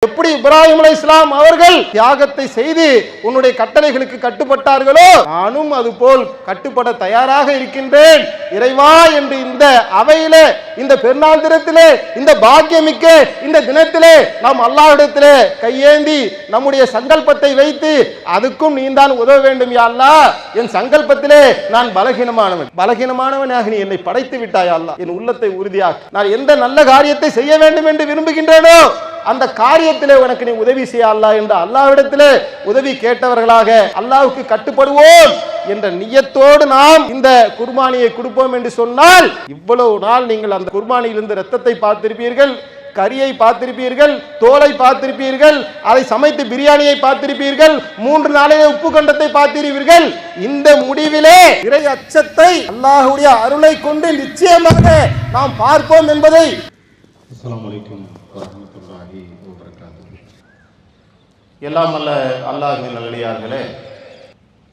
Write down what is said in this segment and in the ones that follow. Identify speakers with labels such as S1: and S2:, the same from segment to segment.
S1: எப்படி இப்ராஹிம் அலைஹிஸ்ஸலாம் அவர்கள் தியாகத்தை செய்து உன்னுடைய கட்டளைகளுக்கு கட்டுப்பட்டார்களோ நானும் அதுபோல் கட்டுப்பட தயாராக இருக்கின்றேன் இறைவா என்று இந்த அவையில, இந்த பெருநாள் தினத்திலே, இந்த பாக்கியமிக்க இந்த தினத்திலே நாம் அல்லாஹ்விடத்திலே கையேந்தி நம்முடைய சங்கல்பத்தை வைத்து அதுக்கும் நீதான் உதவ வேண்டும் யா அல்லாஹ். என் சங்கல்பத்திலே நான் பலகீனமானவனாக நீ என்னை படைத்து விட்டாய் யா அல்லாஹ். என் உள்ளத்தை உறுதியாக்கு. நான் எந்த நல்ல காரியத்தை செய்ய வேண்டும் என்று விரும்புகின்றேனோ அந்த காரியத்திலே உனக்கு நீ உதவி செய்ய அல்லாஹ் என்று அல்லாஹ்விடத்திலே உதவி கேட்டவர்களாக அல்லாஹ்வுக்கு கட்டுப்படுவோம் என்ற நியத்தோடு நாம் இந்த குர்பானியை கொடுப்போம் என்று சொன்னால், இவ்வளவு நாள் நீங்கள் அந்த குர்பானியிலிருந்து இரத்தத்தை பார்த்திருப்பீர்கள், கரியை பார்த்திருப்பீர்கள், தோலை பார்த்திருப்பீர்கள், அதை சமைத்து பிரியாணியை பார்த்திருப்பீர்கள், 3 நாளைய உப்பு கண்டத்தை பார்த்திருப்பீர்கள். இந்த முடிவிலே இறை அச்சத்தை அல்லாஹ்வுடைய அருளை கொண்டு நிச்சயமாக நாம் பார்ப்போம் என்பதை.
S2: அஸ்ஸலாமு அலைக்கும் வரஹ்மத்துல்லாஹி வபரகாத்துஹு.
S1: எல்லாம் அல்ல அல்லாஹ்வின் நல்லடியார்களே,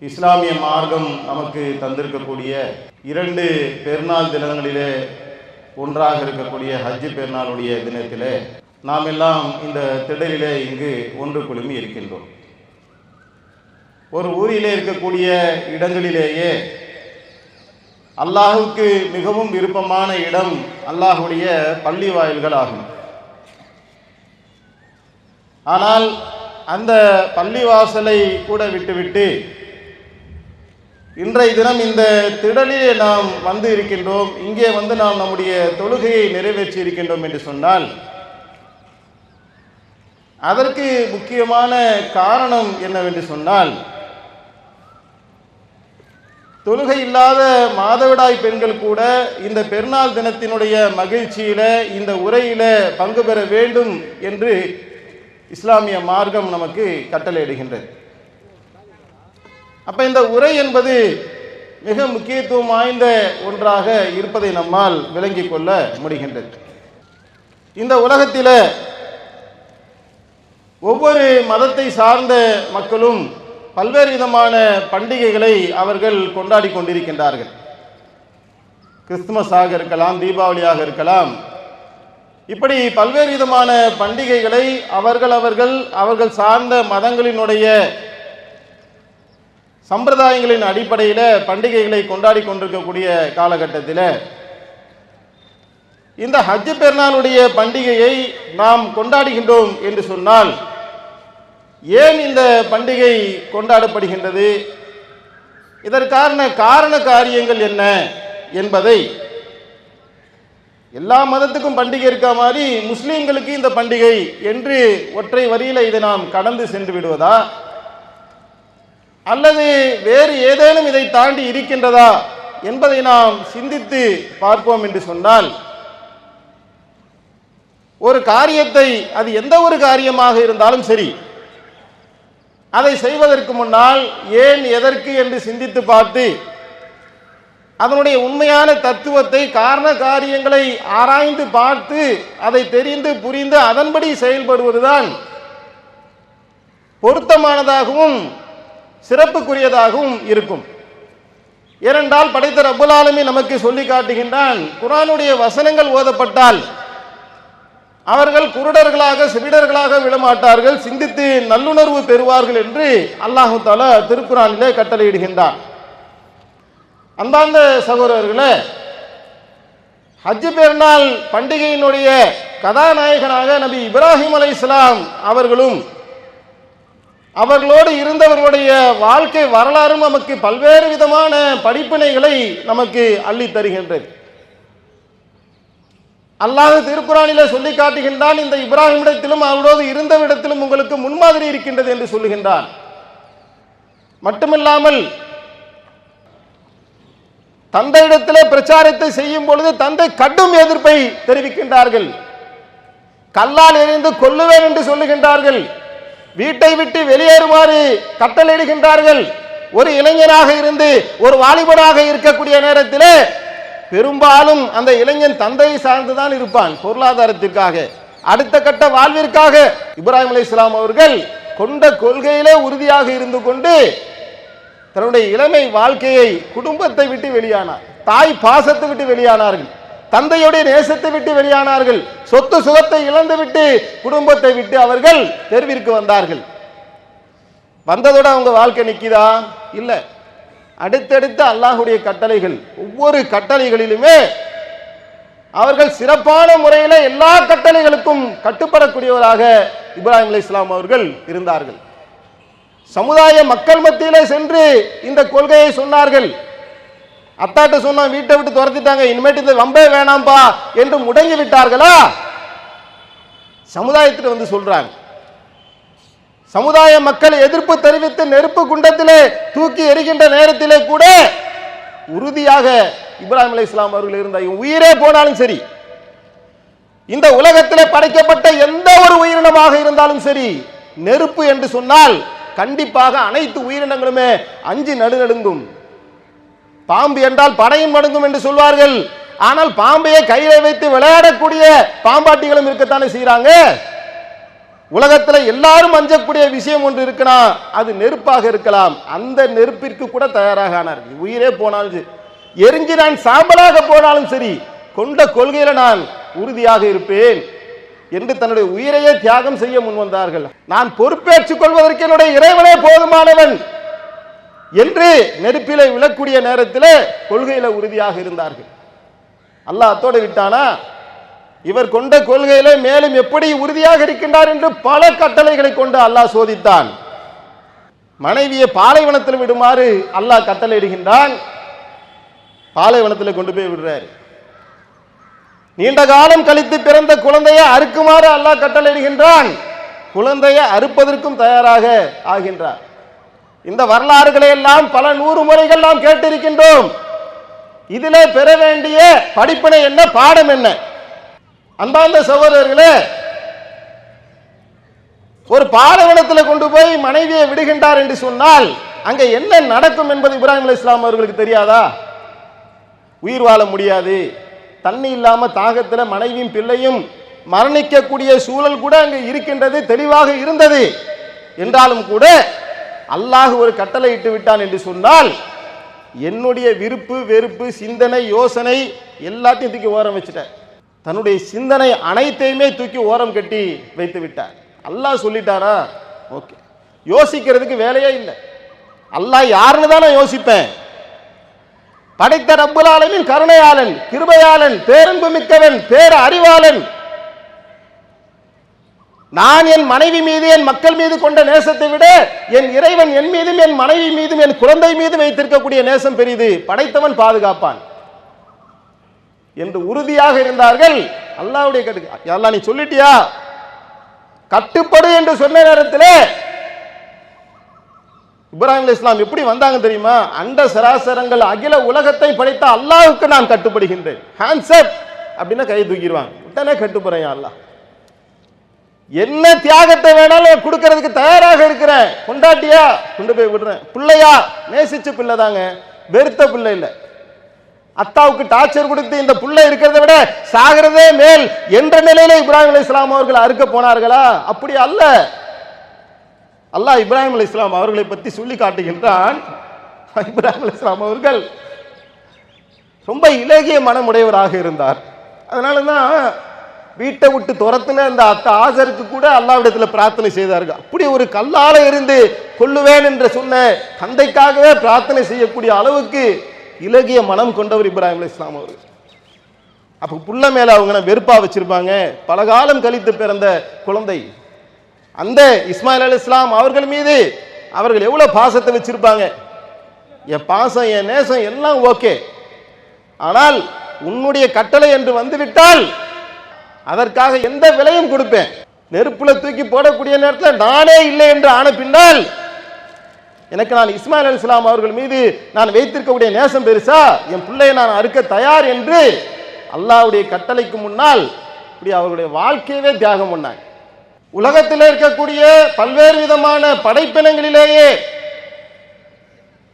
S1: இஸ்லாமிய மார்க்கம் நமக்கு தந்திருக்கக்கூடிய 2 பெருநாள் தினங்களிலே ஒன்றாக இருக்கக்கூடிய ஹஜ் பெருநாளுடைய தினத்திலே நாம் எல்லாம் இந்த திடலிலே இங்கு ஒன்று குழுமி இருக்கின்றோம். ஒரு ஊரிலே இருக்கக்கூடிய இடங்களிலேயே அல்லாஹுக்கு மிகவும் விருப்பமான இடம் அல்லாஹுடைய பள்ளி வாயில்கள் ஆகும். ஆனால் அந்த பள்ளிவாசலை கூட விட்டுவிட்டு இன்றைய தினம் இந்த திடலிலே நாம் வந்து இருக்கின்றோம், இங்கே வந்து நாம் நம்முடைய தொழுகையை நிறைவேற்றி இருக்கின்றோம் என்று சொன்னால் அதற்கு முக்கியமான காரணம் என்னவென்று சொன்னால், தொழுகை இல்லாத மாதவிடாய் பெண்கள் கூட இந்த பெருநாள் தினத்தினுடைய மகிழ்ச்சியில இந்த உரையில பங்கு பெற வேண்டும் என்று இஸ்லாமிய மார்க்கம் நமக்கு கட்டளையிடுகின்றது. அப்ப இந்த உரை என்பது மிக முக்கியத்துவம் வாய்ந்த ஒன்றாக இருப்பதை நம்மால் விளங்கிக் கொள்ள முடிகின்றது. இந்த உலகத்தில ஒவ்வொரு மதத்தை சார்ந்த மக்களும் பல்வேறு விதமான பண்டிகைகளை அவர்கள் கொண்டாடி கொண்டிருக்கின்றார்கள். கிறிஸ்துமஸாக இருக்கலாம், தீபாவளியாக இருக்கலாம், இப்படி பல்வேறு விதமான பண்டிகைகளை அவர்கள் சார்ந்த மதங்களினுடைய சம்பிரதாயங்களின் அடிப்படையில் பண்டிகைகளை கொண்டாடி கொண்டிருக்கக்கூடிய காலகட்டத்தில் இந்த ஹஜ் பெருநாளுடைய பண்டிகையை நாம் கொண்டாடுகின்றோம் என்று சொன்னால் ஏன் இந்த பண்டிகை கொண்டாடப்படுகின்றது, இதற்கான காரண காரியங்கள் என்ன என்பதை, எல்லா மதத்துக்கும் பண்டிகை இருக்க மாதிரி முஸ்லீம்களுக்கு இந்த பண்டிகை என்று ஒற்றை வரியில இதை நாம் கடந்து சென்று விடுவதா, அல்லது வேறு ஏதேனும் இதை தாண்டி இருக்கின்றதா என்பதை நாம் சிந்தித்து பார்ப்போம் என்று சொன்னால், ஒரு காரியத்தை, அது எந்த ஒரு காரியமாக இருந்தாலும் சரி, அதை செய்வதற்கு முன்னால் ஏன் எதற்கு என்று சிந்தித்து பார்த்து அதனுடைய உண்மையான தத்துவத்தை, காரண காரியங்களை ஆராய்ந்து பார்த்து அதை தெரிந்து புரிந்து அதன்படி செயல்படுவதுதான் பொருத்தமானதாகவும் சிறப்புக்குரியதாகவும் இருக்கும். ஏனென்றால் படைத்த ரப்புல் ஆலமீன் நமக்கு சொல்லி காட்டுகின்றான், குர்ஆனுடைய வசனங்கள் ஓதப்பட்டால் அவர்கள் குருடர்களாக செவிடர்களாக விடமாட்டார்கள், சிந்தித்து நல்லுணர்வு பெறுவார்கள் என்று அல்லாஹு தஆலா திருக்குர்ஆனிலே கட்டளையிடுகின்றான். அன்பார்ந்த சகோதரர்களே, ஹஜ் பெருநாள் பண்டிகையினுடைய கதாநாயகனாக நபி இப்ராஹிம் அலைஹிஸ்ஸலாம் அவர்களும் அவர்களோடு இருந்தவர்களுடைய வாழ்க்கை வரலாறும் நமக்கு பல்வேறு விதமான படிப்பினைகளை நமக்கு அள்ளி தருகின்றது. அல்லாஹ் திருக்குர்ஆனிலே சொல்லி காட்டுகின்றான், இந்த இப்ராஹிமிடத்திலும் அவரோடு இருந்தவிடத்திலும் உங்களுக்கு முன்மாதிரி இருக்கின்றது என்று சொல்லுகின்றான். மட்டுமில்லாமல் தந்தையிடத்திலே பிரச்சாரத்தை செய்யும் பொழுது தந்தை கடும் எதிர்ப்பை தெரிவிக்கின்றார்கள். கல்லால் எறிந்து கொல்லுவேன் என்று சொல்லுகின்றார்கள். வீட்டை விட்டு வெளியேறுமாறு கட்டளையிடுகின்றார்கள். ஒரு இளைஞனாக இருந்து ஒரு வாலிபனாக இருக்கக்கூடிய நேரத்திலே பெரும்பாலும் அந்த இளைஞன் தந்தையை சார்ந்துதான் இருப்பான். பொருளாதாரத்திற்காக, அடுத்த கட்ட வாழ்விற்காக இப்ராஹிம் அலைஹிஸ்ஸலாம் அவர்கள் கொண்ட கொள்கையிலே உறுதியாக இருந்து கொண்டு தன்னுடைய இளமை வாழ்க்கையை, குடும்பத்தை விட்டு வெளியானார், தாய் பாசத்தை விட்டு வெளியானார்கள், தந்தையுடைய நேசத்தை விட்டு வெளியானார்கள், சொத்து சுகத்தை இழந்து விட்டு குடும்பத்தை விட்டு அவர்கள் தெருவிற்கு வந்தார்கள். வந்ததோட அவங்க வாழ்க்கை நிக்குதா? இல்ல. அடுத்தடுத்த அல்லாஹ்வுடைய கட்டளைகள், ஒவ்வொரு கட்டளைகளிலுமே அவர்கள் சிறப்பான முறையில் எல்லா கட்டளைகளுக்கும் கட்டுப்படக்கூடியவராக இப்ராஹிம் அலைஹிஸ்ஸலாம் அவர்கள் இருந்தார்கள். சமுதாய மக்கள் மத்தியிலே சென்று இந்த கொள்கையை சொன்னார்கள். அத்தாட்ட சொன்னா வீட்டை விட்டு துரத்திட்டாங்க, இனிமேட்டு இந்த வம்பே வேணாம்பா என்று முடங்கி விட்டார்களா? சமுதாயத்தில் வந்து சொல்றாங்க. சமுதாய மக்கள் எதிர்ப்பு தெரிவித்து நெருப்பு குண்டத்திலே தூக்கி எரிகின்ற நேரத்திலே கூட உறுதியாக இப்ராஹிம் அலைஹிஸ்ஸலாம் அவர்கள் இருந்தார். உயிரே போனாலும் சரி, இந்த உலகத்திலே படைக்கப்பட்ட எந்த ஒரு உயிரினமாக இருந்தாலும் சரி, நெருப்பு என்று சொன்னால் கண்டிப்பாக அனைத்து உயிரினங்களுமே அஞ்சு நடுநடுங்கும். பாம்பு என்றால் படையும் நடுங்கும் என்று சொல்வார்கள். ஆனால் பாம்பையை கையில வைத்து விளையாடக்கூடிய பாம்பாட்டிகளும் இருக்கத்தானே செய்யறாங்க. உலகத்தில் எல்லாரும் அஞ்சக்கூடிய விஷயம் ஒன்று இருக்குன்னா அது நெருப்பாக இருக்கலாம். அந்த நெருப்பிற்கு கூட தயாராக ஆனார்கள். உயிரே போனாலும் சரி, எரிஞ்சு நான் சாம்பலாக போனாலும் சரி, கொண்ட கொள்கையில நான் உறுதியாக இருப்பேன் என்று தன்னுடைய உயிரையே தியாகம் செய்ய முன் வந்தார்கள். நான் பொறுப்பேற்றுக் கொள்வதற்கு என்னுடைய இறைவனே போதுமானவன் என்று நெருப்பிலே விழக்கூடிய நேரத்தில் கொள்கையில உறுதியாக இருந்தார்கள். அல்லாஹ் அத்தோடு விட்டானா? இவர் கொண்ட கொள்கையில மேலும் எப்படி உறுதியாக இருக்கின்றார் என்று பல கட்டளைகளை கொண்டு அல்லாஹ் சோதித்தான். மனைவியை பாலைவனத்தில் விடுமாறு அல்லாஹ் கட்டளை இடுகின்றான். பாலைவனத்தில் கொண்டு போய் விடுறாரு. நீண்ட காலம் கழித்து பிறந்த குழந்தையை அறுக்குமாறு அல்லாஹ் கட்டளை இடுகின்றான். குழந்தையை அறுப்பதற்கும் தயாராக ஆகின்றார். இந்த வரலாறுகளை எல்லாம் பல 100 முறைகள் நாம் கேட்டிருக்கின்றோம். இதிலே பெற வேண்டிய படிப்பினை என்ன, பாடம் என்ன? அன்பார்ந்த சகோதரர்களே, ஒரு பாலைவனத்தில் கொண்டு போய் மனைவியை விடுகின்றார் என்று சொன்னால் அங்க என்ன நடக்கும் என்பது இப்ராஹிம் அலைஹிஸ்ஸலாம் அவர்களுக்கு தெரியாதா? உயிர் வாழ முடியாது, தண்ணி இல்லாம தாகத்தில் மனைவியும் பிள்ளையும் மரணிக்கக்கூடிய சூழல் கூட அங்கு இருக்கின்றது, தெளிவாக இருந்தது. என்றாலும் கூட அல்லாஹ் ஒரு கட்டளை இட்டு விட்டான் என்று சொன்னால் என்னுடைய விருப்பு வெறுப்பு சிந்தனை யோசனை எல்லாத்தையும் தூக்கி ஓரம் வச்சுட்டார். தன்னுடைய சிந்தனை அனைத்தையுமே தூக்கி ஓரம் கட்டி வைத்து விட்டார். அல்லாஹ் சொல்லிட்டாரா? ஓகே, யோசிக்கிறதுக்கு வேலையே இல்லை. அல்லாஹ் யாருன்னு தான் நான் யோசிப்பேன். படைத்த ரப்புல் ஆலமீன் கருணையாளன், கிருபையாளன், பேரன்பு மிக்கவன், பேர அறிவாளன். நான் என் மனைவி மீது என் மக்கள் மீது கொண்ட நேசத்தை விட என் இறைவன் என் மீதும் என் மனைவி மீதும் என் குழந்தை மீது வைத்திருக்கக்கூடிய நேசம் பெரிது, படைத்தவன் பாதுகாப்பான் என்று உறுதியாக இருந்தார்கள். அல்லாஹ்வுடைய கட்டுப்பாடு. அல்லாஹ் நீ சொல்லிட்டியா கட்டுப்படு என்று சொன்ன நேரத்தில் இப்ராஹிம் அலைஹிஸ்ஸலாம் எப்படி வந்தாங்க தெரியுமா? அண்ட சராசரங்கள் அகில உலகத்தை படைத்த அல்லாஹ்வுக்கு நான் கட்டுப்படுகின்றேன். ஹேண்ட்ஸ் அப் அப்படின்னா கை தூக்கிடுவாங்க. உடனே கட்டுப்படுறேன். அல்லாஹ் என்ன தியாகத்தை வேணாலும் கொடுக்கறதுக்கு தயாராக இருக்கிறேன். கொண்டாட்டியா கொண்டு போய் விடுறேன். பிள்ளையா நேசிச்ச பிள்ளை தாங்க, வெறுத்த பிள்ளை இல்லை. அத்தாவுக்கு டார்ச்சர் கொடுத்து இந்த புள்ள இருக்கிறத விட சாகிறதே மேல் என்ற நிலையில இப்ராஹிம் அலைஹிஸ்ஸலாம் அவர்கள் அறுக்க போனார்களா? அப்படி அல்ல. அல்லாஹ் இப்ராஹிம் அலைஹிஸ்ஸலாம் அவர்களை பற்றி சொல்லி காட்டுகின்றான். இப்ராஹிம் அலைஹிஸ்ஸலாம் அவர்கள் ரொம்ப இலகிய மனமுடையவராக இருந்தார். அதனால தான் வீட்டை விட்டு துரத்துன அந்த அத்தை ஆசருக்கு கூட அல்லாஹ்விடத்தில் பிரார்த்தனை செய்தார்கள். அப்படி ஒரு கல்லால இருந்து கொல்லுவேன் என்று சொன்ன தந்தைக்காகவே பிரார்த்தனை செய்யக்கூடிய அளவுக்கு இலகிய மனம் கொண்டவர் இப்ராஹிம் அலைஹிஸ்ஸலாம் அவர்கள். அப்ப புள்ள மேல அவங்க வெறுப்பா வச்சிருப்பாங்க. பல காலம் கழித்து பிறந்த குழந்தை அந்த இஸ்மாயில் அலைஹிஸ்ஸலாம் அவர்கள் மீது அவர்கள் எவ்வளவு பாசத்தை வச்சிருப்பாங்க. என் பாசம் என் நேசம் எல்லாம் ஓகே, ஆனால் உன்னுடைய கட்டளை என்று வந்துவிட்டால் அதற்காக எந்த விலையும் கொடுப்பேன். நெருப்புல தூக்கி போடக்கூடிய நேரத்தில் நானே இல்லை என்று ஆன பின்னால் எனக்கு நான் இஸ்மாயில் அலைஹிஸ்ஸலாம் அவர்கள் மீது நான் வைத்திருக்கக்கூடிய நேசம் பெருசா, என் பிள்ளையை நான் அறுக்க தயார் என்று அல்லாஹ்வுடைய கட்டளைக்கு முன்னால் இப்படி அவர்களுடைய வாழ்க்கையவே தியாகம் பண்ணாங்க. உலகத்தில் இருக்கக்கூடிய பல்வேறு விதமான படைப்பினங்களிலேயே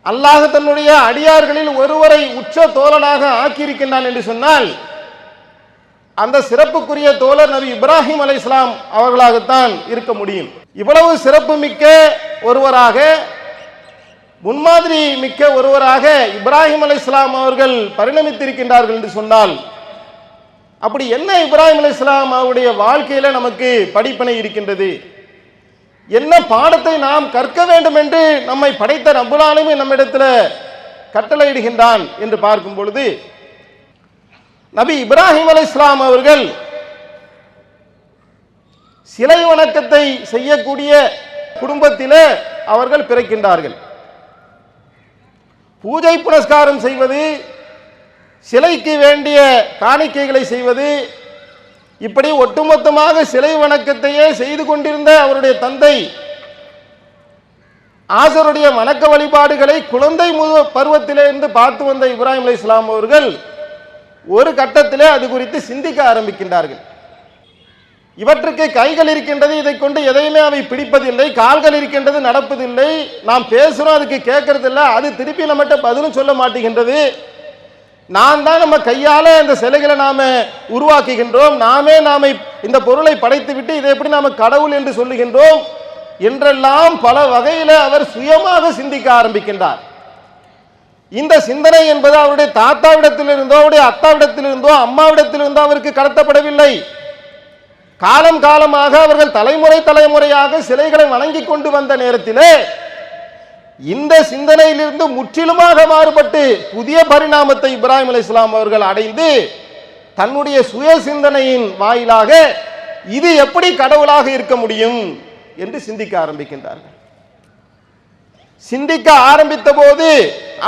S1: அல்லாஹ் தன்னுடைய அடியார்களில் ஒருவரை உச்ச தோழனாக ஆக்கியிருக்கின்றான் என்று சொன்னால் அந்த சிறப்புக்குரிய தோழர் நபி இப்ராஹிம் அலைஹிஸ்ஸலாம் அவர்களாகத்தான் இருக்க முடியும். இவ்வளவு சிறப்பு மிக்க ஒருவராக, முன்மாதிரி மிக்க ஒருவராக இப்ராஹிம் அலைஹிஸ்ஸலாம் அவர்கள் பரிணமித்திருக்கின்றார்கள் என்று சொன்னால் அப்படி என்ன இப்ராஹிம் அலைஹிஸ்ஸலாம் அவருடைய வாழ்க்கையில நமக்கு படிப்பினை இருக்கின்றது, என்ன பாடத்தை நாம் கற்க வேண்டும் என்று நம்மை படைத்த ரப்புல் ஆலமீன் நம்மிடத்தில் கட்டளையிடுகின்றான் என்று பார்க்கும் பொழுது, நபி இப்ராஹிம் அலைஹிஸ்ஸலாம் அவர்கள் சிலை வணக்கத்தை செய்யக்கூடிய குடும்பத்திலே அவர்கள் பிறக்கின்றார்கள். பூஜை புனஸ்காரம் செய்வது, சிலைக்கு வேண்டிய காணிக்கைகளை செய்வது, இப்படி ஒட்டுமொத்தமாக சிலை வணக்கத்தையே செய்து கொண்டிருந்த அவருடைய தந்தை ஆசருடைய வணக்க வழிபாடுகளை குழந்தை பருவத்திலிருந்து பார்த்து வந்த இப்ராஹிம் அலைஹிஸ்ஸலாம் அவர்கள் ஒரு கட்டத்திலே அது குறித்து சிந்திக்க ஆரம்பிக்கின்றார்கள். இவற்றுக்கு கைகள் இருக்கின்றது, இதை கொண்டு எதையுமே அவை பிடிப்பதில்லை, கால்கள் இருக்கின்றது, நடப்பதில்லை, நாம் பேசுறோம் அதுக்கு கேட்கறது இல்லை, அது திருப்பி நம்மகிட்ட பதிலும் சொல்ல மாட்டேங்கின்றது, நான் தான் நம்ம கையால இந்த சிலைகளை நாம உருவாக்குகின்றோம், நாமே இந்த பொருளை படைத்து விட்டு இதை எப்படி நாம கடவுள் என்று சொல்லுகின்றோம் என்றெல்லாம் பல வகையில அவர் சுயமாக சிந்திக்க ஆரம்பிக்கின்றார். இந்த சிந்தனை என்பது அவருடைய தாத்தாவிடத்திலிருந்தோ அவருடைய அத்தாவிடத்திலிருந்தோ அம்மாவிடத்திலிருந்தோ அவருக்கு கடத்தப்படவில்லை. காலம் காலமாக அவர்கள் தலைமுறை தலைமுறையாக சிலைகளை வணங்கி கொண்டு வந்த நேரத்திலே இந்த சிந்தனையிலிருந்து முற்றிலுமாக மாறுபட்டு புதிய பரிணாமத்தை இப்ராஹிம் அலைஹிஸ்ஸலாம் அவர்கள் அடைந்து தன்னுடைய சுய சிந்தனையின் வாயிலாக இது எப்படி கடவுளாக இருக்க முடியும் என்று சிந்திக்க ஆரம்பிக்கின்றார்கள். சிந்திக்க ஆரம்பித்த போது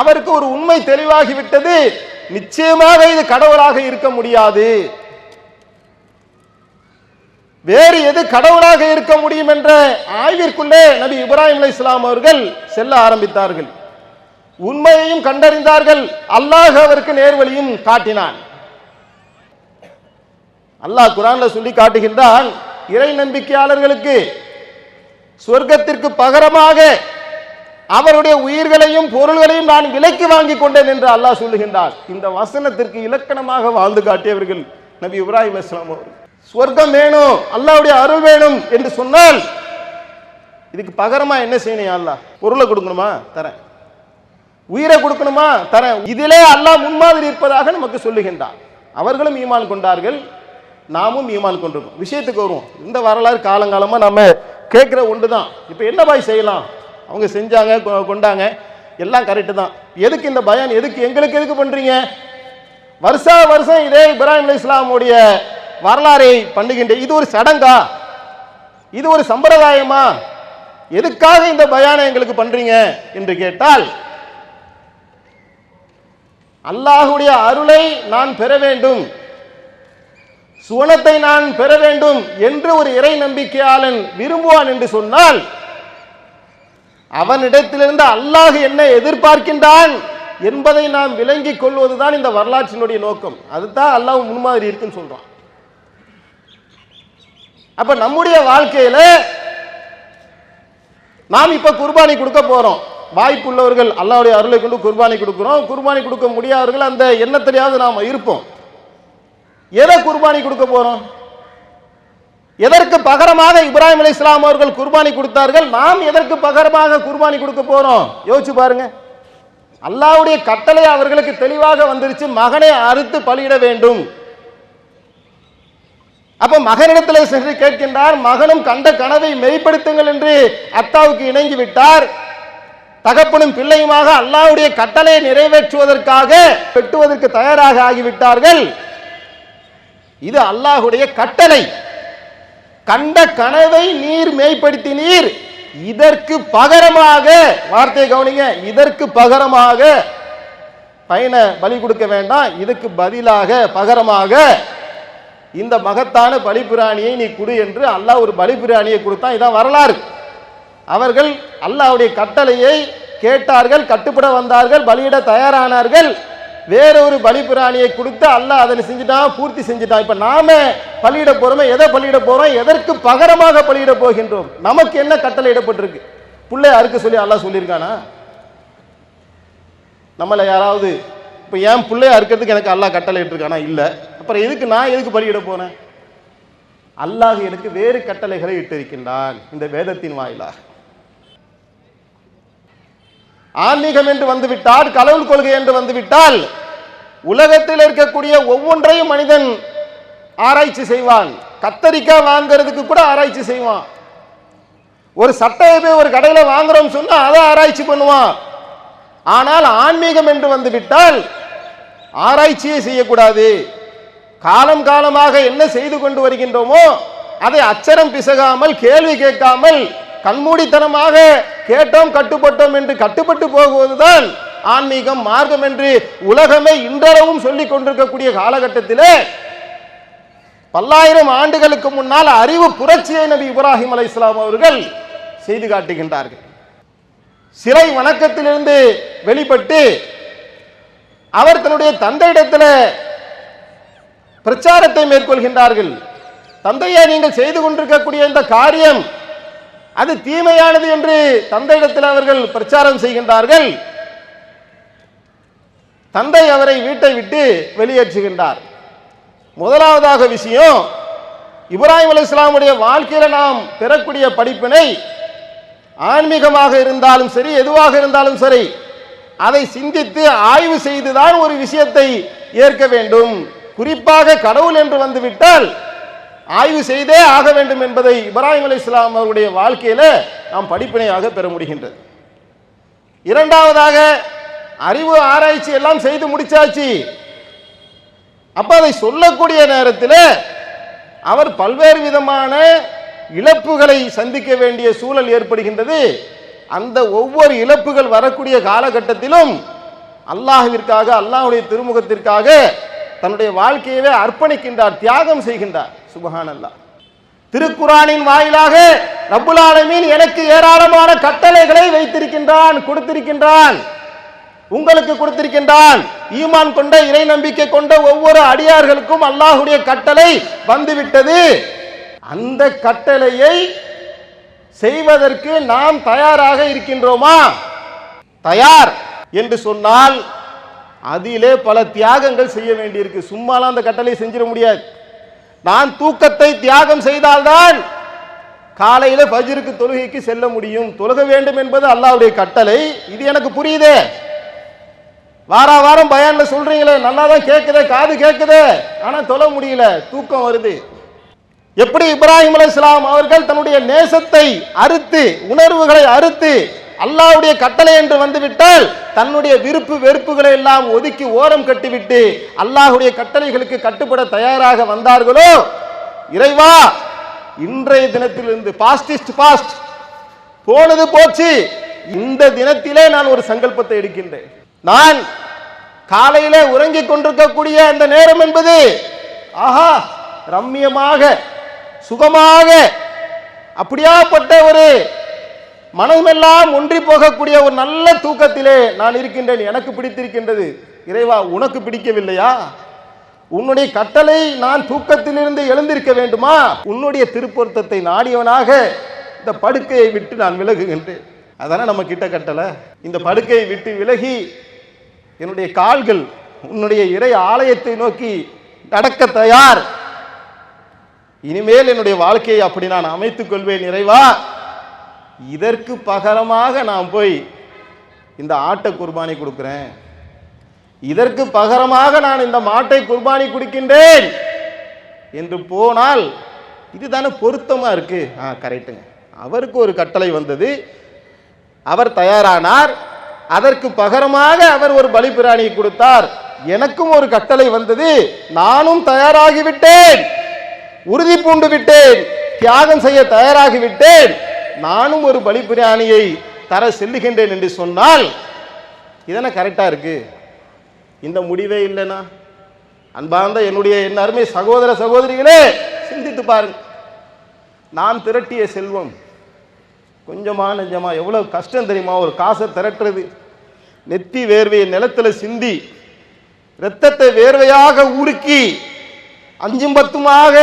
S1: அவருக்கு ஒரு உண்மை தெளிவாகிவிட்டது, நிச்சயமாக இது கடவுளாக இருக்க முடியாது, வேறு எது கடவுளாக இருக்க முடியும் என்ற ஆய்விற்குள்ளே நபி இப்ராஹிம் அலைஹிஸ்ஸலாம் அவர்கள் செல்ல ஆரம்பித்தார்கள். உண்மையையும் கண்டறிந்தார்கள், அல்லாஹ் அவருக்கு நேர்வழியும் காட்டினான். அல்லாஹ் குர்ஆன்ல சொல்லி காட்டுகின்றான், இறை நம்பிக்கையாளர்களுக்கு சொர்க்கத்திற்கு பகரமாக அவருடைய உயிர்களையும் பொருள்களையும் நான் விலைக்கு வாங்கி கொண்டேன் என்று அல்லாஹ் சொல்லுகின்றான். இந்த வசனத்திற்கு இலக்கணமாக வாழ்ந்து காட்டியவர்கள் நபி இப்ராஹிம் அலைஹிஸ்ஸலாம் அவர்கள். சொர்க்கம் வேணும், அல்லாஹ்வுடைய அருள் வேணும் என்று சொன்னால் இதுக்கு பகரமா என்ன செய்யணும்? அல்லாஹ் பொருளை கொடுக்கணுமா? தரேன். உயிரை கொடுக்கணுமா? தரேன். இதிலே அல்லாஹ் முன்மாதிரி இருப்பதாக நமக்கு சொல்லுகின்றான். அவர்களும் ஈமான் கொண்டார்கள், நாமும் ஈமான் கொண்டிருக்கோம். விஷயத்துக்கு வருவோம். இந்த வரலாறு காலங்காலமா நம்ம கேட்கிற ஒன்று தான். இப்போ என்ன பாய் செய்யலாம்? அவங்க செஞ்சாங்க, கொண்டாங்க, எல்லாம் கரெக்டு தான். எதுக்கு இந்த பயான்? எதுக்கு எங்களுக்கு எதுக்கு பண்றீங்க? வருஷா வருஷம் இதே இப்ராஹிம் அலைஹிஸ்ஸலாமுடைய வரலாறை பண்ணுகின்ற இது ஒரு சடங்கா? இது ஒரு சம்பிரதாயமா? எதுக்காக இந்த பயானை எங்களுக்கு பண்றீங்க என்று கேட்டால், அல்லாஹ்வுடைய அருளை நான் பெற வேண்டும், சுவனத்தை நான் பெற வேண்டும் என்று ஒரு இறை நம்பிக்கையாளன் விரும்புவான் என்று சொன்னால் அவனிடத்திலிருந்து அல்லாஹ் என்ன எதிர்பார்க்கின்றான் என்பதை நாம் விளங்கிக் கொள்வதுதான் இந்த வரலாற்றினுடைய நோக்கம். அதுதான் அல்லாஹ் முன்மாதிரி இருக்குன்னு சொல்றான். அப்ப நம்முடைய வாழ்க்கையில நாம் இப்ப குர்பானி கொடுக்க போறோம். வாய்ப்புள்ளவர்கள் அல்லாஹ்வுடைய அருளை கொண்டு குர்பானி கொடுக்கிறோம். குர்பானி கொடுக்க முடியாதவர்கள் அந்த எண்ணத்திலேயாவது நாம் இருப்போம். எதை குர்பானி கொடுக்க போறோம்? எதற்கு பகரமாக இப்ராஹிம் அலைஹிஸ்ஸலாம் அவர்கள் குர்பானி கொடுத்தார்கள்? நாம் எதற்கு பகரமாக குர்பானி கொடுக்க போறோம்? யோசிச்சு பாருங்க. அல்லாஹ்வுடைய கட்டளை அவர்களுக்கு தெளிவாக வந்துருச்சு, மகனை அறுத்து பலியிட வேண்டும். அப்ப மகனிடத்தில் சென்று கேட்கின்றார். மகனும் கண்ட கனவை மெய்ப்படுத்துங்கள் என்று அத்தாவுக்கு இணங்கி விட்டார். தகப்பனும் பிள்ளையுமாக அல்லாஹ்வுடைய கட்டளையை நிறைவேற்றுவதற்காக வெட்டுவதற்கு தயாராக ஆகிவிட்டார்கள். இது அல்லாஹ்வுடைய கட்டளை. கண்ட கனவை நீர் மெய்ப்படுத்தினீர், இதற்கு பகரமாக, வார்த்தை கவனிங்க, இதற்கு பகரமாக பையனை பலி கொடுக்க வேண்டாம், இதுக்கு பதிலாக பகரமாக இந்த மகத்தான பலிபிராணியை நீ கொடு என்று அல்லாஹ் ஒரு பலிபிராணியை கொடுத்தான். இதான் வரலாறு. அவர்கள் அல்லாஹ்வுடைய கட்டளையை கேட்டார்கள், கட்டுப்பட வந்தார்கள், பலியிட தயாரானார்கள். வேறொரு பலிபிராணியை கொடுத்து அல்லாஹ் அதனை செஞ்சுட்டான், பூர்த்தி செஞ்சுட்டான். இப்ப நாம பலியிட போறோமே, எதை பலியிட போறோம்? எதற்கு பகரமாக பலியிட போகின்றோம்? நமக்கு என்ன கட்டளை இடப்பட்டிருக்கு? புள்ளை அறுக்க சொல்லி அல்லாஹ் சொல்லியிருக்கானா? நம்மள யாராவது இப்ப ஏன் புள்ளைய அறுக்கிறதுக்கு எனக்கு அல்லாஹ் கட்டளை இட்டிருக்கானா? இல்ல. அப்புறம் எதுக்கு நான் எதுக்கு பலியிட போறேன்? அல்லாஹ் எனக்கு வேறு கட்டளைகளை இட்டிருக்கின்றான் இந்த வேதத்தின் வாயிலாக. ஆன்மீகம் என்று வந்துவிட்டால், கடவுள் கொள்கை என்று வந்துவிட்டால், உலகத்தில் இருக்கக்கூடிய ஒவ்வொன்றையும் மனிதன் ஆராய்ச்சி செய்வான். கத்தரிக்காய் வாங்குறதுக்கு கூட ஆராய்ச்சி செய்வான். ஒரு சட்டையை போய் ஒரு கடையில் வாங்குறோம் சொன்னா அதை ஆராய்ச்சி பண்ணுவான். ஆனால் ஆன்மீகம் என்று வந்து விட்டால் ஆராய்ச்சியே செய்யக்கூடாது. காலம் காலமாக என்ன செய்து கொண்டு வருகின்றோமோ அதை அச்சரம் பிசகாமல், கேள்வி கேட்காமல், கண்மூடித்தனமாக கேட்டோம் கட்டுப்பட்டோம் என்று கட்டுப்பட்டு போகுவதுதான் ஆன்மீகம், மார்க்கம் என்று உலகமே இன்றளவும் சொல்லிக் கொண்டிருக்கக்கூடிய காலகட்டத்திலே பல்லாயிரம் ஆண்டுகளுக்கு முன்னால் அறிவு புரட்சியை நபி இப்ராஹிம் அலைஹிஸ்ஸலாம் அவர்கள் செய்து காட்டுகின்றார்கள். சிலை வணக்கத்திலிருந்து வெளிப்பட்டு அவர் தன்னுடைய தந்தையிடத்தில் பிரச்சாரத்தை மேற்கொள்கின்றார்கள். தந்தையை நீங்கள் செய்து கொண்டிருக்கக்கூடிய இந்த காரியம் அது தீமையானது என்று தந்தையிடத்தில் அவர்கள் பிரச்சாரம் செய்கின்றார்கள். தந்தை அவரை வீட்டை விட்டு வெளியேற்றுகின்றார். முதலாவதாக விஷயம், இப்ராஹிம் அலைஹிஸ்ஸலாமுடைய வாழ்க்கையில நாம் பெறக்கூடிய படிப்பினை ஆன்மீகமாக இருந்தாலும் சரி, எதுவாக இருந்தாலும் சரி, அதை சிந்தித்து ஆய்வு செய்துதான் ஒரு விஷயத்தை ஏற்க வேண்டும். குறிப்பாக கடவுள் என்று வந்துவிட்டால் ஆய்வு செய்தே ஆக வேண்டும் என்பதை இப்ராஹிம் அலைஹிஸ்ஸலாம் அவருடைய வாழ்க்கையில நாம் படிப்பினையாக பெற முடிகின்றது. இரண்டாவதாக, அறிவு ஆராய்ச்சி எல்லாம் செய்து முடிச்சாச்சு. அப்ப அதை சொல்லக்கூடிய நேரத்தில் அவர் பல்வேறு விதமான இழப்புகளை சந்திக்க வேண்டிய சூழல் ஏற்படுகின்றது. அந்த ஒவ்வொரு இழப்புகள் வரக்கூடிய காலகட்டத்திலும் அல்லாஹ்விற்காக, அல்லாஹ்வுடைய திருமுகத்திற்காக தன்னுடைய வாழ்க்கையவே அர்ப்பணிக்கின்றார், தியாகம் செய்கின்றார். சுப்ஹானல்லாஹ். திருக்குர்ஆனின் வாயிலாக ரப்புல் ஆலமீன் எனக்கு ஏராளமான கட்டளைகளை வைத்திருக்கின்றான், கொடுத்திருக்கின்றான், உங்களுக்கு கொடுத்திருக்கின்றான். ஈமான் கொண்ட, இறை நம்பிக்கை கொண்ட ஒவ்வொரு அடியார்களுக்கும் அல்லாஹ்வுடைய கட்டளை வந்துவிட்டது. அந்த கட்டளையை செய்வதற்கு நாம் தயாராக இருக்கின்றோமா? தயார் என்று சொன்னால் அதிலே பல தியாகங்கள் செய்ய வேண்டியிருக்கு. சும்மாலாம் அந்த கட்டளை செஞ்சிட முடியாது. நான் தூக்கத்தை தியாகம் செய்தால்தான் காலையில ஃபஜ்ருக்கு தொழுகைக்கு செல்ல முடியும். தொழுக வேண்டும் என்பது அல்லாஹ்வுடைய கட்டளை. இது எனக்கு புரியுதே. வாரம் பயான்ல சொல்றீங்களே, நல்லா தான் கேட்குதே, காது கேட்குதே, ஆனா தொழ முடியல, தூக்கம் வருது. எப்படி இப்ராஹிம் அலைஹிஸ்ஸலாம் அவர்கள் தன்னுடைய நேசத்தை அறுத்து, உணர்வுகளை அறுத்து, அல்லாஹ்வுடைய கட்டளை என்று வந்துவிட்டால் தன்னுடைய விருப்பு வெறுப்புகளை எல்லாம் ஒதுக்கி ஓரம் கட்டிவிட்டு அல்லாஹ்வுடைய கட்டளைகளுக்கு கட்டுப்பட தயாராக வந்தார்களோ, இறைவா இன்றைய தினத்திலிருந்து பாஸ்ட் போனது போச்சு, இந்த தினத்திலே நான் ஒரு சங்கல்பத்தை எடுக்கின்றேன். நான் காலையில உறங்கிக் கொண்டிருக்கக்கூடிய அந்த நேரம் என்பது ஆஹா ரம்மியமாக, சுகமாக, அப்படியாப்பட்ட ஒரு மனமெல்லாம் ஒன்றி போகக்கூடிய ஒரு நல்ல தூக்கத்திலே நான் இருக்கின்றேன். எனக்கு பிடித்திருக்கின்றது. இறைவா உனக்கு பிடிக்கவில்லையா? உன்னுடைய கட்டளை நான் தூக்கத்திலிருந்து எழுந்திருக்க வேண்டுமா? உன்னுடைய திருப்பொருத்தத்தை நாடியவனாக இந்த படுக்கையை விட்டு நான் விலகுகின்றேன். அதானே நம்ம கிட்ட கட்டளை. இந்த படுக்கையை விட்டு விலகி என்னுடைய கால்கள் உன்னுடைய இறை ஆலயத்தை நோக்கி நடக்க தயார். இனிமேல் என்னுடைய வாழ்க்கையை அப்படி நான் அமைத்துக் கொள்வேன். இறைவா, இதற்கு பகரமாக நான் போய் இந்த ஆட்டை குர்பானி கொடுக்கிறேன், இதற்கு பகரமாக நான் இந்த மாட்டை குர்பானி கொடுக்கின்றேன் என்று போனால் இதுதானே பொருத்தமா இருக்கு. கரெக்டுங்க. அவருக்கு ஒரு கட்டளை வந்தது, அவர் தயாரானார், அதற்கு பகரமாக அவர் ஒரு பலிபிராணியை கொடுத்தார். எனக்கும் ஒரு கட்டளை வந்தது, நானும் தயாராகிவிட்டேன், உறுதி பூண்டு விட்டேன், தியாகம் செய்ய தயாராகிவிட்டேன், நானும் ஒரு பலிபிராணியை தர செல்லுகின்றேன் என்று சொன்னால் இதென்ன கரெக்டா இருக்கு? இந்த முடிவே இல்லைனா அன்பார்ந்த என் அருமை சகோதர சகோதரிகளே, சிந்தித்து பாருங்க. நான் திரட்டிய செல்வம் கொஞ்சமா நெஞ்சமா எவ்வளவு கஷ்டம் தெரியுமா? ஒரு காசை திரட்டுறது, நெத்தி வேர்வையை நிலத்துல சிந்தி, இரத்தத்தை வேர்வையாக உருக்கி, அஞ்சும் பத்துமாக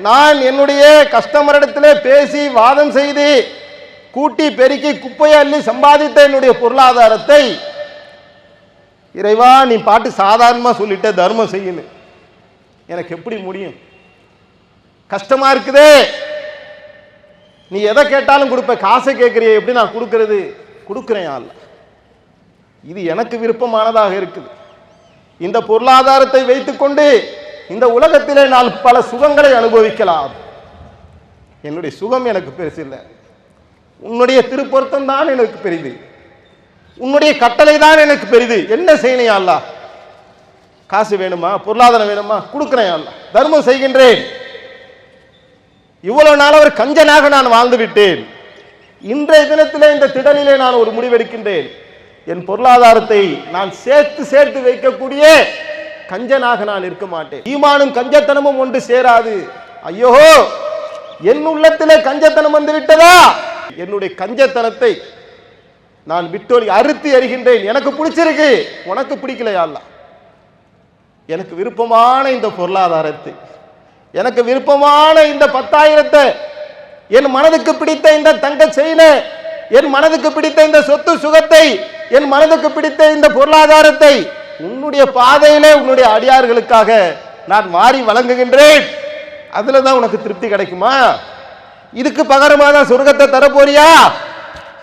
S1: நான் என்னுடைய கஸ்டமரிடத்திலே பேசி வாதம் செய்து கூட்டி பெருக்கி குப்பையை அள்ளி சம்பாதித்த என்னுடைய பொருளாதாரத்தை இறைவா நீ பாட்டு சாதாரணமா சொல்லிட்ட தர்மம் செய்யணும், எனக்கு எப்படி முடியும்? கஷ்டமா இருக்குதே. நீ எதை கேட்டாலும் கொடுப்ப, காசை கேட்கிறிய, எப்படி நான் கொடுக்கிறது? கொடுக்கிறேன் அல்ல, இது எனக்கு விருப்பமானதாக இருக்குது. இந்த பொருளாதாரத்தை வைத்துக்கொண்டு இந்த உலகத்திலே நான் பல சுகங்களை அனுபவிக்கலாம். என்னுடைய சுகம் எனக்கு பெருசில்லை, உன்னுடைய திருப்பொருத்தம் தான் எனக்கு பெரிது, உன்னுடைய கட்டளை தான் எனக்கு பெரிது. என்ன செய்யணும் அல்லாஹ்? காசு வேணுமா, பொருளாதாரம் வேணுமா, கொடுக்கிறேன் அல்லாஹ், தர்மம் செய்கின்றேன். இவ்வளவு நாள் அவர் கஞ்சனாக நான் வாழ்ந்து விட்டேன். இன்றைய தினத்திலே இந்த திடலிலே நான் ஒரு முடிவெடுக்கின்றேன். என் பொருளாதாரத்தை நான் சேர்த்து சேர்த்து வைக்கக்கூடிய கஞ்சனாக நான் இருக்க மாட்டேன். ஈமானும் கஞ்சத்தனமும் ஒன்று சேராது. ஐயோ, என் உள்ளத்திலே கஞ்சத்தனம் வந்து விட்டதா? என்னுடைய கஞ்சத்தனத்தை நான் விட்டொழி அறுத்து எறிகின்றேன். எனக்கு பிடிச்சிருக்கு, உனக்கு பிடிக்கலையா அல்லாஹ்? எனக்கு விருப்பமான இந்த பொருளாதாரத்தை, எனக்கு விருப்பமான இந்த 10,000, என் மனதுக்கு பிடித்த இந்த தங்க செயினை, என் மனதுக்கு பிடித்த இந்த சொத்து சுகத்தை, என் மனதுக்கு பிடித்த இந்த பொருளாதாரத்தை உன்னுடைய பாதையிலே உன்னுடைய அடியார்களுக்காக நான் மாறி வழங்குகின்றேன். அதுல தான் உனக்கு திருப்தி கிடைக்குமா? இதுக்கு பகரமா தான் சொர்க்கத்தை தரப்போறியா?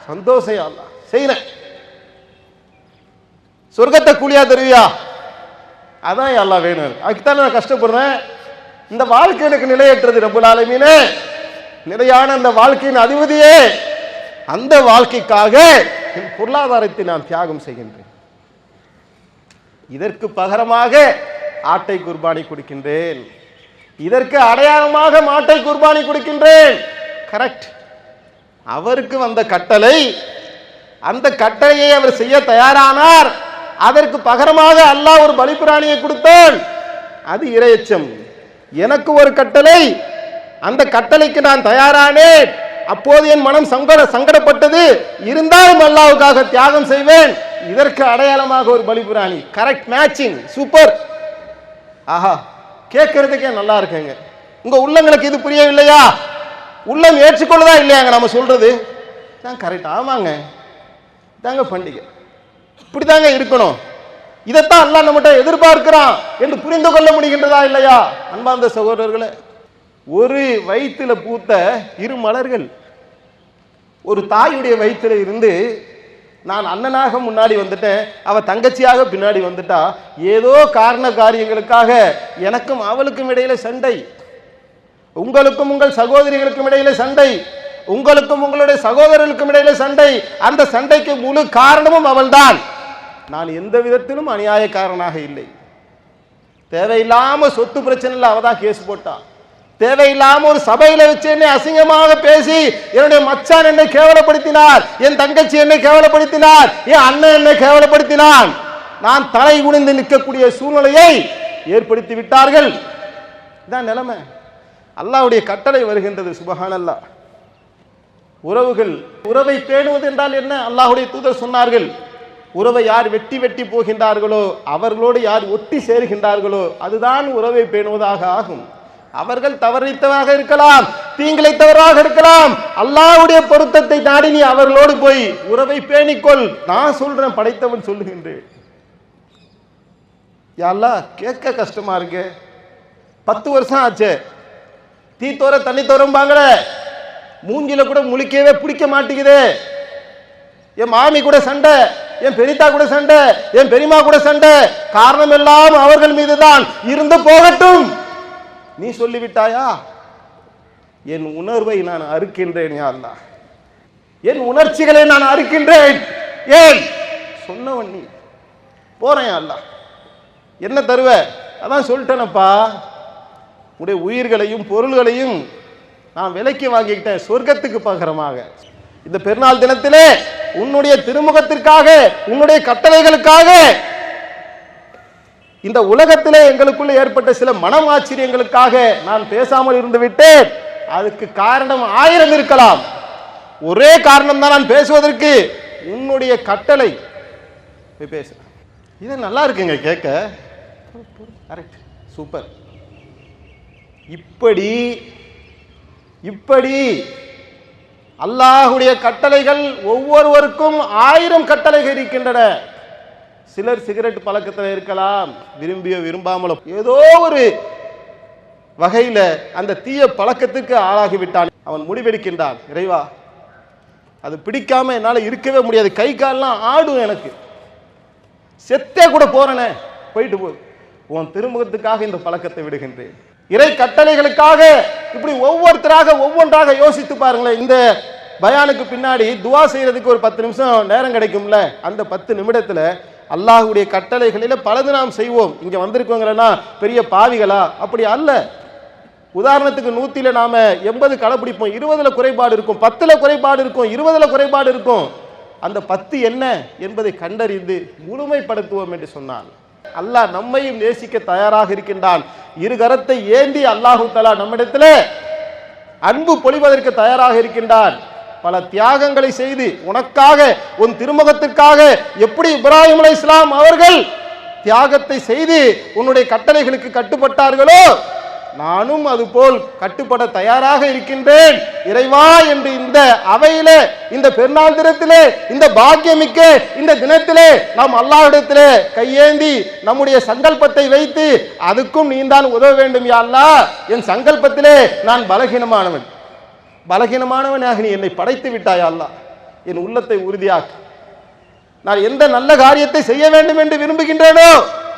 S1: சந்தோஷம் அல்லாஹ், செய்யறேன். சொர்க்கத்தை கூலியா தருவியா? அதான் அல்லாஹ் வேணும். அதுக்குத்தான் நான் கஷ்டப்படுறேன். இந்த வாழ்க்கை எனக்கு நிலையற்றது. ரப்பல் ஆலமீனே, நிலையான அந்த வாழ்க்கையின் அதிபதியே, அந்த வாழ்க்கைக்காக என் பொருளாதாரத்தை நான் தியாகம் செய்கின்றேன். இதற்கு பகரமாக ஆட்டை குர்பானி கொடுக்கின்றேன், இதற்கு அடையாளமாக மாட்டை குர்பானி கொடுக்கின்றேன். கரெக்ட். அவருக்கு வந்த கட்டளை, அந்த கட்டளையை அவர் செய்ய தயாரானார். அதற்கு பகரமாக அல்லாஹ் ஒரு பலிபிராணியை கொடுத்தான். அது இறையச்சம். எனக்கு ஒரு கட்டளை, அந்த கட்டளைக்கு நான் தயாரானேன். அப்போது என் மனம் சங்கடப்பட்டது. இருந்தாலும் அல்லாஹ்வுக்காக தியாகம் செய்வேன். இதற்கு அடையாளமாக ஒரு பலிபிராணி. Correct matching, super. ஆஹா, கேட்கறதுக்கே நல்லா இருக்குங்க. உங்க உள்ளங்களுக்கு இது புரியவில்லையா? உள்ளம் ஏற்றுக்கொள்ளதா இல்லையாங்க நம்ம சொல்றது? தான் கரெக்ட். ஆமாங்க, தாங்க பண்டிகை, இப்படிதாங்க இருக்கணும். இதைத்தான் அல்லாஹ் நம்மகிட்ட எதிர்பார்க்கிறான் என்று புரிந்து கொள்ள முடிகின்றதா இல்லையா? அன்பார்ந்த சகோதரர்களே, ஒரு வயிற்றுல பூத்த இரு மலர்கள் ஒரு தாயுடைய வயிற்றுல இருந்து நான் அண்ணனாக முன்னாடி வந்துட்டேன், அவ தங்கச்சியாக பின்னாடி வந்துட்டா, ஏதோ காரண காரியங்களுக்காக எனக்கும் அவளுக்கும் இடையில சண்டை, உங்களுக்கும் உங்கள் சகோதரிகளுக்கும் இடையில சண்டை, உங்களுக்கும் உங்களுடைய சகோதரர்களுக்கும் இடையில சண்டை. அந்த சண்டைக்கு முழு காரணமும் அவள்தான். நான் எந்த விதத்திலும் அநியாயக்காரனாக இல்லை. தேவையில்லாம சொத்து பிரச்சனையில் அவ தான் கேஸ் போட்டா. தேவையில்லாம ஒரு சபையில வச்சு என்னை அசிங்கமாக பேசி என்னுடைய மச்சான் என்னை கேவலப்படுத்தினார், என் தங்கச்சி என்னை கேவலப்படுத்தினார், என் அண்ணன் என்னை கேவலப்படுத்தினான். நான் தலை குனிந்து நிற்கக்கூடிய சூழ்நிலையை ஏற்படுத்தி விட்டார்கள். இதான் நிலைமை. அல்லாஹ்வுடைய கட்டளை வருகின்றது. சுபஹானல்லாஹ். உறவுகள், உறவை பேணுவது என்றால் என்ன? அல்லாஹ்வுடைய தூதர் சொன்னார்கள், உறவை யார் வெட்டி வெட்டி போகின்றார்களோ, அவர்களோடு யார் ஒட்டி சேர்கின்றார்களோ அதுதான் உறவை பேணுவதாக ஆகும். அவர்கள் தவறித்தவராக இருக்கலாம், தீங்கிழைத்தவராக இருக்கலாம். அல்லாஹ்வுடைய பொருத்தத்தை நாடி நீ அவர்களோடு போய் உறவை பேணிக்கொள். நான் சொல்றேன், படைத்தவன் சொல்லுகின்றேன். யா அல்லாஹ், கேட்க கஷ்டமா இருக்கு. 10 வருஷம் ஆச்சு, தீ தோற தண்ணி தோறம்பாங்கள, மூஞ்சில கூட முழிக்கவே பிடிக்க மாட்டேங்குது. என் மாமி கூட சண்டை, என் பெரியத்தா கூட சண்டை, என் பெரியமா கூட சண்டை. காரணம் எல்லாம் அவர்கள் மீதுதான். இருந்து போகட்டும். நீ சொல்லிவிட்டாயா? என் உணர்வை நான் அறுக்கின்றேன். யா அல்லாஹ், என் உணர்ச்சிகளை நான் அறுக்கின்றேன். ஏன் சொன்னவன் நீ? போறேன். அல்லாஹ், என்ன தருவ? அதான் சொல்லிட்டேனப்பா, உடைய உயிர்களையும் பொருள்களையும் நான் விலைக்கு வாங்கிக்கிட்டேன் சொர்க்கத்துக்கு பகரமாக. இந்த பெருநாள் தினத்திலே உன்னுடைய திருமுகத்திற்காக, உன்னுடைய கட்டளைகளுக்காக இந்த உலகத்திலே எங்களுக்குள்ள ஏற்பட்ட சில மனமாச்சரியங்களுக்காக நான் பேசாமல் இருந்து விட்டேன். அதுக்கு காரணம் 1000 இருக்கலாம். ஒரே காரணம் தான் நான் பேசுவதற்கு, உன்னுடைய கட்டளை. பேச இது நல்லா இருக்குங்க கேட்க. Correct, super. இப்படி இப்படி அல்லாஹ்வுடைய கட்டளைகள் ஒவ்வொருவருக்கும் 1000 கட்டளைகள் இருக்கின்றன. சிலர் சிகரெட் பழக்கத்தில் இருக்கலாம், விரும்பிய விரும்பாமலோ ஏதோ ஒரு வகையில் அந்த தீய பழக்கத்துக்கு ஆளாகிவிட்டான். அவன் முடிவெடுக்கின்றான், இறைவா அது பிடிக்காம என்னால் இருக்கவே முடியாது, கை கால்லாம் ஆடும், எனக்கு செத்தே கூட போறேனே, போயிட்டு போகுது. உன் திருமுகத்துக்காக இந்த பழக்கத்தை விடுகின்றேன். இறை கட்டளைகளுக்காக இப்படி ஒவ்வொருத்தராக ஒவ்வொன்றாக யோசித்து பாருங்களேன். இந்த பயானுக்கு பின்னாடி துவா செய்யறதுக்கு ஒரு 10 நிமிஷம் நேரம் கிடைக்கும்ல, அந்த 10 நிமிடத்துல அல்லாஹ்வுடைய கட்டளைகளில பலது நாம் செய்வோம். இங்க வந்திருக்கவங்களா பெரிய பாவிகளா? அப்படி அல்ல. உதாரணத்துக்கு 100ல நாம 80 கடைபிடிப்போம், 20ல குறைபாடு இருக்கும், 10ல குறைபாடு இருக்கும், 20ல குறைபாடு இருக்கும். அந்த 10 என்ன என்பதை கண்டறிந்து முழுமைப்படுத்துவோம் என்று சொன்னான். அல்லாஹ் நம்மையும் நேசிக்க தயாராக இருக்கின்றான். இரு கரத்தை ஏந்தி அல்லாஹு தஆலா நம்மிடத்திலே அன்பு பொழிவதற்கு தயாராக இருக்கின்றான். பல தியாகங்களை செய்து உனக்காக உன் திருமுகத்திற்காக எப்படி இப்ராஹிம் அலைஹிஸ்ஸலாம் அவர்கள் தியாகத்தை செய்து உன்னுடைய கட்டளைகளுக்கு கட்டுப்பட்டார்களோ நானும் அதுபோல் கட்டுப்பட தயாராக இருக்கின்றேன் இறைவா என்று இந்த அவையிலே, இந்த பெருநாள் தினத்திலே, இந்த பாக்கியமிக்க இந்த தினத்திலே நாம் அல்லாஹ்விடத்திலே கையேந்தி நம்முடைய சங்கல்பத்தை வைத்து அதுக்கும் நீதான் உதவ வேண்டும் யா அல்லாஹ். என் சங்கல்பத்திலே நான் பலகீனமானவனாக நீ என்னை படைத்து விட்டாய் அல்லாஹ். என் உள்ளத்தை உறுதியாக்கு. நான் எந்த நல்ல காரியத்தை செய்ய வேண்டும் என்று விரும்புகின்றேனோ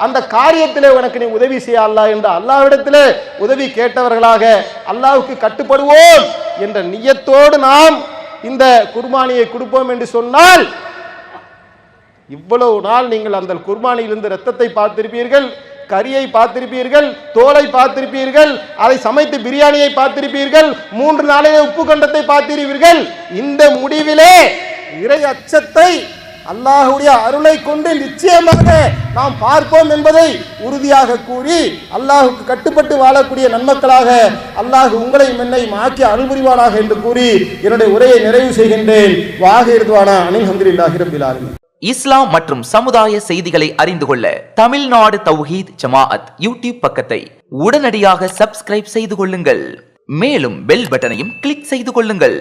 S1: அந்த காரியத்திலே உனக்கு நீ உதவி செய்ய அல்லாஹ் என்று அல்லாஹ்விடத்திலே உதவி கேட்டவர்களாக அல்லாஹ்வுக்கு கட்டுப்படுவோம் என்ற நியத்தோடு நாம் இந்த குர்பானியை கொடுப்போம் என்று சொன்னால், இவ்வளவு நாள் நீங்கள் அந்த குர்பானியிலிருந்து இரத்தத்தை பார்த்திருப்பீர்கள், கரியை பார்த்திருப்பீர்கள், தோலை பார்த்திருப்பீர்கள், அதை சமைத்து பிரியாணியை பார்த்திருப்பீர்கள், 3 நாளைய உப்பு கண்டத்தை பார்த்திருப்பீர்கள். இந்த முடிவிலே இறை அச்சத்தை அல்லாஹ்வுடைய அருளை கொண்டு நிச்சயமாக நாம் பார்ப்போம் என்பதை உறுதியாக கூறி அல்லாஹ்வுக்கு கட்டுப்பட்டு வாழக்கூடிய நன்மக்களாக அல்லாஹ் உங்களை என்னையும் ஆக்கி அருள் புரிவானாக என்று கூறி என்னுடைய உரையை நிறைவு செய்கின்றேன். வாஹிர்துவானா அல்ஹம்துலில்லாஹி ரப்பில் ஆலமீன்.
S3: இஸ்லாம் மற்றும் சமுதாய செய்திகளை அறிந்து கொள்ள தமிழ்நாடு தௌஹீத் ஜமாஅத் யூடியூப் பக்கத்தை உடனடியாக சப்ஸ்கிரைப் செய்து கொள்ளுங்கள். மேலும் பெல் பட்டனையும் கிளிக் செய்து கொள்ளுங்கள்.